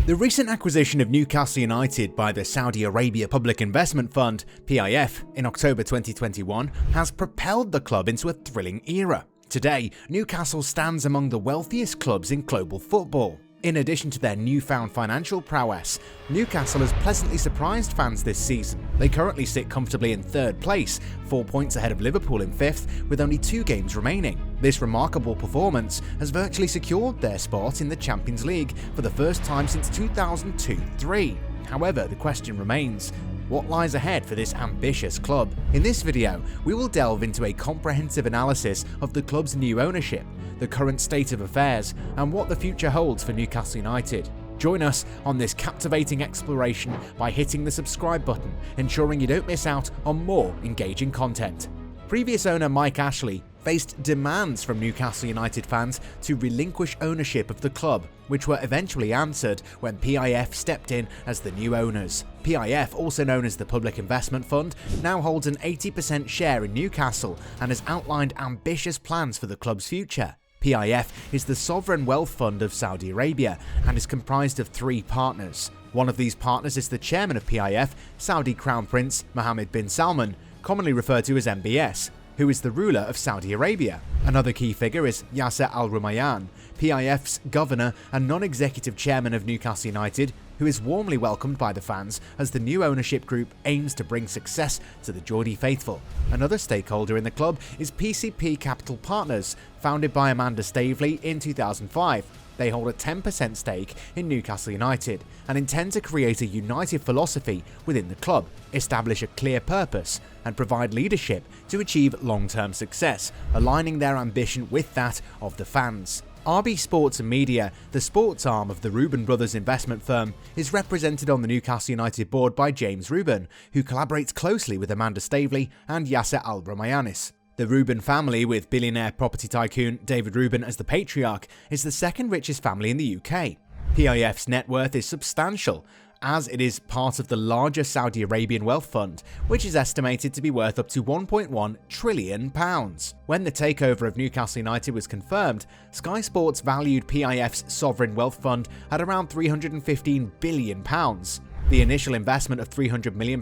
The recent acquisition of Newcastle United by the Saudi Arabia Public Investment Fund, PIF, in October 2021 has propelled the club into a thrilling era. Today, Newcastle stands among the wealthiest clubs in global football. In addition to their newfound financial prowess, Newcastle has pleasantly surprised fans this season. They currently sit comfortably in third place, 4 points ahead of Liverpool in fifth, with only 2 games remaining. This remarkable performance has virtually secured their spot in the Champions League for the first time since 2002-03. However, the question remains, what lies ahead for this ambitious club? In this video, we will delve into a comprehensive analysis of the club's new ownership, the current state of affairs, and what the future holds for Newcastle United. Join us on this captivating exploration by hitting the subscribe button, ensuring you don't miss out on more engaging content. Previous owner Mike Ashley faced demands from Newcastle United fans to relinquish ownership of the club, which were eventually answered when PIF stepped in as the new owners. PIF, also known as the Public Investment Fund, now holds an 80% share in Newcastle and has outlined ambitious plans for the club's future. PIF is the sovereign wealth fund of Saudi Arabia and is comprised of 3 partners. One of these partners is the chairman of PIF, Saudi Crown Prince Mohammed bin Salman, commonly referred to as MBS, who is the ruler of Saudi Arabia. Another key figure is Yasser Al Rumayyan, PIF's governor and non-executive chairman of Newcastle United, who is warmly welcomed by the fans as the new ownership group aims to bring success to the Geordie faithful. Another stakeholder in the club is PCP Capital Partners, founded by Amanda Staveley in 2005. They hold a 10% stake in Newcastle United and intend to create a united philosophy within the club, establish a clear purpose, and provide leadership to achieve long-term success, aligning their ambition with that of the fans. RB Sports and Media, the sports arm of the Reuben Brothers investment firm, is represented on the Newcastle United board by James Reuben, who collaborates closely with Amanda Staveley and Yasser Al Rumayyan. The Reuben family, with billionaire property tycoon David Reuben as the patriarch, is the second richest family in the UK. PIF's net worth is substantial, as it is part of the larger Saudi Arabian wealth fund, which is estimated to be worth up to £1.1 trillion. When the takeover of Newcastle United was confirmed, Sky Sports valued PIF's sovereign wealth fund at around £315 billion. The initial investment of £300 million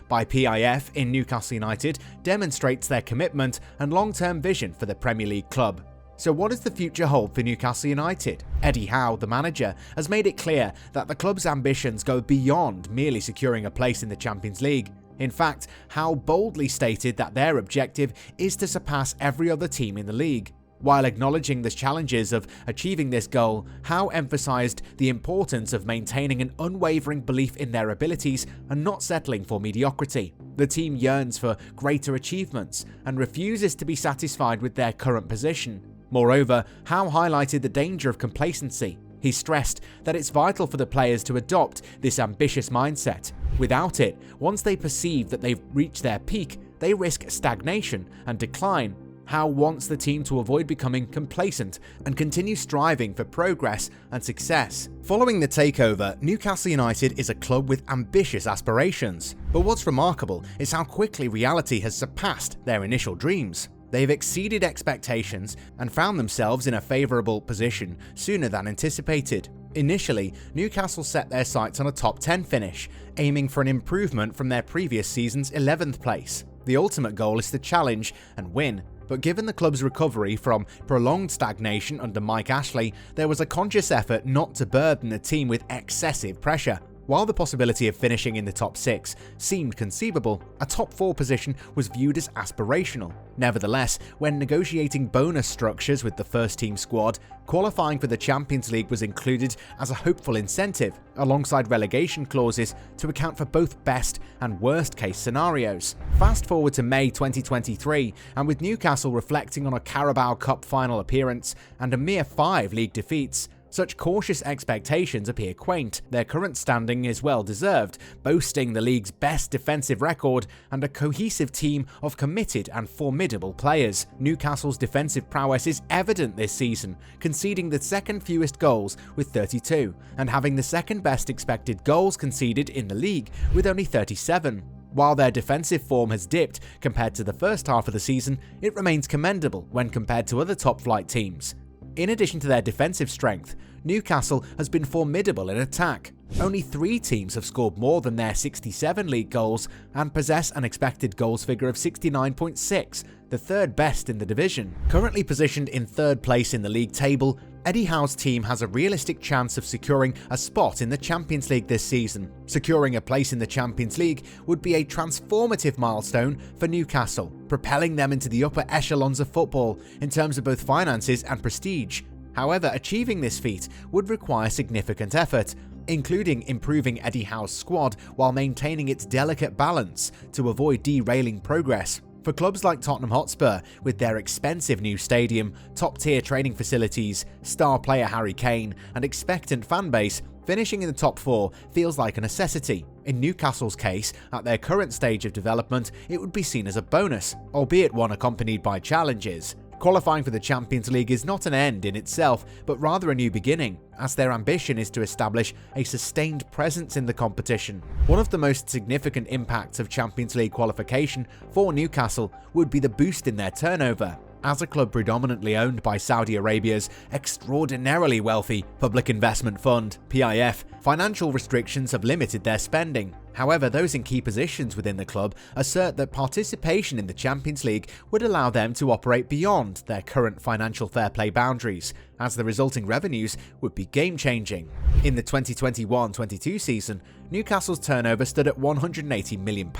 by PIF in Newcastle United demonstrates their commitment and long-term vision for the Premier League club. So what does the future hold for Newcastle United? Eddie Howe, the manager, has made it clear that the club's ambitions go beyond merely securing a place in the Champions League. In fact, Howe boldly stated that their objective is to surpass every other team in the league. While acknowledging the challenges of achieving this goal, Howe emphasised the importance of maintaining an unwavering belief in their abilities and not settling for mediocrity. The team yearns for greater achievements and refuses to be satisfied with their current position. Moreover, Howe highlighted the danger of complacency. He stressed that it's vital for the players to adopt this ambitious mindset. Without it, once they perceive that they've reached their peak, they risk stagnation and decline. Howe wants the team to avoid becoming complacent and continue striving for progress and success. Following the takeover, Newcastle United is a club with ambitious aspirations. But what's remarkable is how quickly reality has surpassed their initial dreams. They've exceeded expectations and found themselves in a favourable position sooner than anticipated. Initially, Newcastle set their sights on a top 10 finish, aiming for an improvement from their previous season's 11th place. The ultimate goal is to challenge and win. But given the club's recovery from prolonged stagnation under Mike Ashley, there was a conscious effort not to burden the team with excessive pressure. While the possibility of finishing in the top 6 seemed conceivable, a top 4 position was viewed as aspirational. Nevertheless, when negotiating bonus structures with the first-team squad, qualifying for the Champions League was included as a hopeful incentive, alongside relegation clauses to account for both best and worst-case scenarios. Fast forward to May 2023, and with Newcastle reflecting on a Carabao Cup final appearance and a mere 5 league defeats, such cautious expectations appear quaint. Their current standing is well deserved, boasting the league's best defensive record and a cohesive team of committed and formidable players. Newcastle's defensive prowess is evident this season, conceding the second fewest goals with 32, and having the second best expected goals conceded in the league with only 37. While their defensive form has dipped compared to the first half of the season, it remains commendable when compared to other top-flight teams. In addition to their defensive strength, Newcastle has been formidable in attack. Only 3 teams have scored more than their 67 league goals and possess an expected goals figure of 69.6, the third best in the division. Currently positioned in 3rd place in the league table, Eddie Howe's team has a realistic chance of securing a spot in the Champions League this season. Securing a place in the Champions League would be a transformative milestone for Newcastle, propelling them into the upper echelons of football in terms of both finances and prestige. However, achieving this feat would require significant effort, including improving Eddie Howe's squad while maintaining its delicate balance to avoid derailing progress. For clubs like Tottenham Hotspur, with their expensive new stadium, top-tier training facilities, star player Harry Kane, and expectant fanbase, finishing in the top 4 feels like a necessity. In Newcastle's case, at their current stage of development, it would be seen as a bonus, albeit one accompanied by challenges. Qualifying for the Champions League is not an end in itself, but rather a new beginning, as their ambition is to establish a sustained presence in the competition. One of the most significant impacts of Champions League qualification for Newcastle would be the boost in their turnover. As a club predominantly owned by Saudi Arabia's extraordinarily wealthy Public Investment Fund, PIF, financial restrictions have limited their spending. However, those in key positions within the club assert that participation in the Champions League would allow them to operate beyond their current financial fair play boundaries, as the resulting revenues would be game-changing. In the 2021-22 season, Newcastle's turnover stood at £180 million,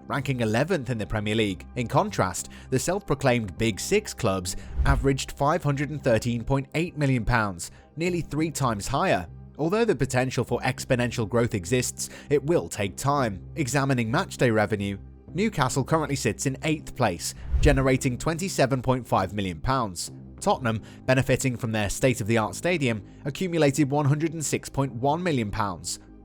ranking 11th in the Premier League. In contrast, the self-proclaimed Big Six clubs averaged £513.8 million, nearly 3 times higher. Although the potential for exponential growth exists, it will take time. Examining matchday revenue, Newcastle currently sits in 8th place, generating £27.5 million. Tottenham, benefiting from their state-of-the-art stadium, accumulated £106.1 million.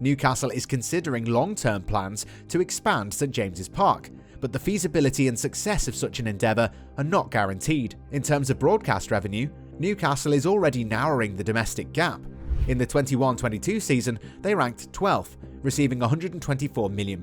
Newcastle is considering long-term plans to expand St James's Park, but the feasibility and success of such an endeavour are not guaranteed. In terms of broadcast revenue, Newcastle is already narrowing the domestic gap. In the 21-22 season, they ranked 12th, receiving £124 million,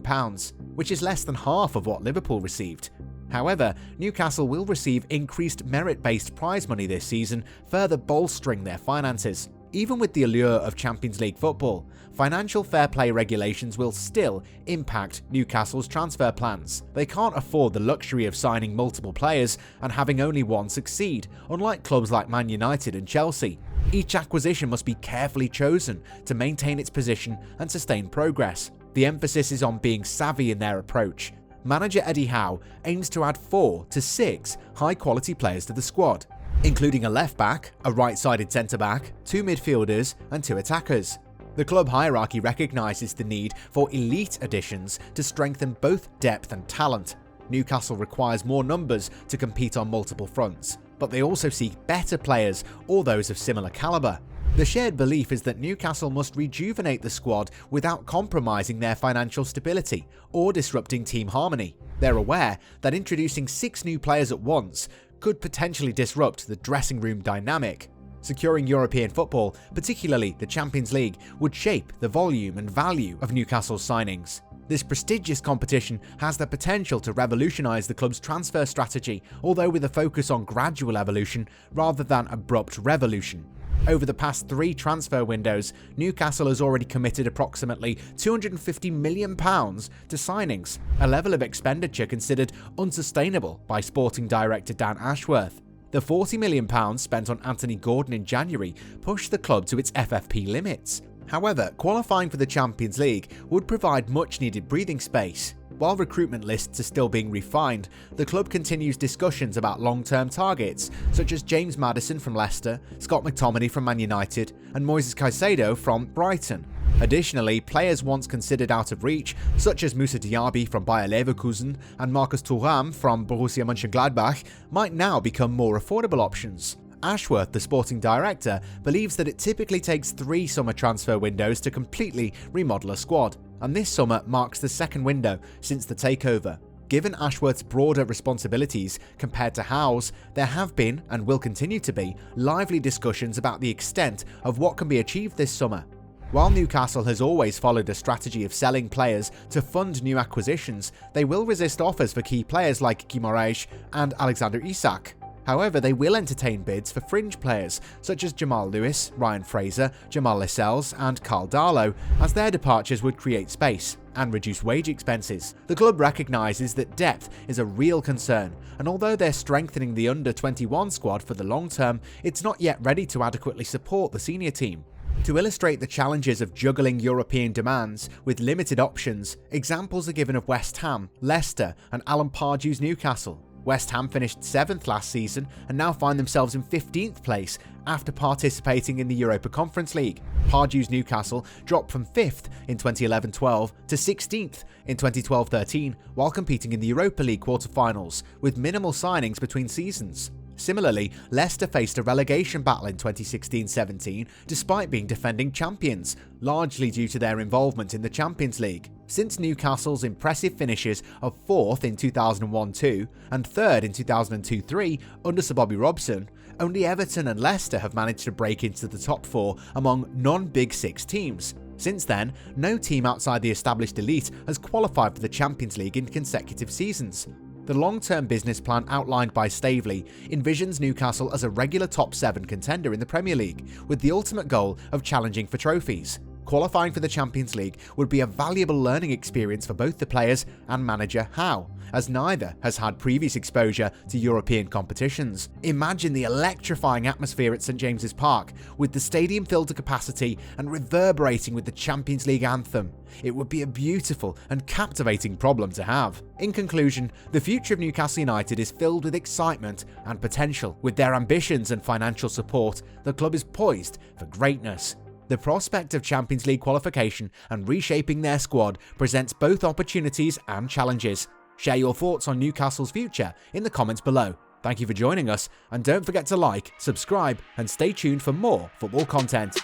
which is less than half of what Liverpool received. However, Newcastle will receive increased merit-based prize money this season, further bolstering their finances. Even with the allure of Champions League football, financial fair play regulations will still impact Newcastle's transfer plans. They can't afford the luxury of signing multiple players and having only one succeed, unlike clubs like Man United and Chelsea. Each acquisition must be carefully chosen to maintain its position and sustain progress. The emphasis is on being savvy in their approach. Manager Eddie Howe aims to add 4 to 6 high-quality players to the squad, including a left-back, a right-sided centre-back, 2 midfielders and 2 attackers. The club hierarchy recognises the need for elite additions to strengthen both depth and talent. Newcastle requires more numbers to compete on multiple fronts, but they also seek better players or those of similar calibre. The shared belief is that Newcastle must rejuvenate the squad without compromising their financial stability or disrupting team harmony. They're aware that introducing 6 new players at once could potentially disrupt the dressing room dynamic. Securing European football, particularly the Champions League, would shape the volume and value of Newcastle's signings. This prestigious competition has the potential to revolutionise the club's transfer strategy, although with a focus on gradual evolution rather than abrupt revolution. Over the past 3 transfer windows, Newcastle has already committed approximately £250 million to signings, a level of expenditure considered unsustainable by sporting director Dan Ashworth. The £40 million spent on Anthony Gordon in January pushed the club to its FFP limits. However, qualifying for the Champions League would provide much-needed breathing space. While recruitment lists are still being refined, the club continues discussions about long-term targets, such as James Maddison from Leicester, Scott McTominay from Man United, and Moises Caicedo from Brighton. Additionally, players once considered out of reach, such as Moussa Diaby from Bayer Leverkusen and Marcus Thuram from Borussia Mönchengladbach, might now become more affordable options. Ashworth, the sporting director, believes that it typically takes 3 summer transfer windows to completely remodel a squad, and this summer marks the second window since the takeover. Given Ashworth's broader responsibilities compared to Howe's, there have been, and will continue to be, lively discussions about the extent of what can be achieved this summer. While Newcastle has always followed a strategy of selling players to fund new acquisitions, they will resist offers for key players like Guimaraes and Alexander Isak. However, they will entertain bids for fringe players such as Jamal Lewis, Ryan Fraser, Jamal Lascelles and Carl Darlow, as their departures would create space and reduce wage expenses. The club recognises that depth is a real concern, and although they're strengthening the under-21 squad for the long term, it's not yet ready to adequately support the senior team. To illustrate the challenges of juggling European demands with limited options, examples are given of West Ham, Leicester and Alan Pardew's Newcastle. West Ham finished 7th last season and now find themselves in 15th place after participating in the Europa Conference League. Pardew's Newcastle dropped from 5th in 2011-12 to 16th in 2012-13 while competing in the Europa League quarter-finals, with minimal signings between seasons. Similarly, Leicester faced a relegation battle in 2016-17 despite being defending champions, largely due to their involvement in the Champions League. Since Newcastle's impressive finishes of 4th in 2001-2 and 3rd in 2002-3 under Sir Bobby Robson, only Everton and Leicester have managed to break into the top 4 among non-Big Six teams. Since then, no team outside the established elite has qualified for the Champions League in consecutive seasons. The long-term business plan outlined by Staveley envisions Newcastle as a regular top 7 contender in the Premier League, with the ultimate goal of challenging for trophies. Qualifying for the Champions League would be a valuable learning experience for both the players and manager Howe, as neither has had previous exposure to European competitions. Imagine the electrifying atmosphere at St James's Park, with the stadium filled to capacity and reverberating with the Champions League anthem. It would be a beautiful and captivating problem to have. In conclusion, the future of Newcastle United is filled with excitement and potential. With their ambitions and financial support, the club is poised for greatness. The prospect of Champions League qualification and reshaping their squad presents both opportunities and challenges. Share your thoughts on Newcastle's future in the comments below. Thank you for joining us, and don't forget to like, subscribe and stay tuned for more football content.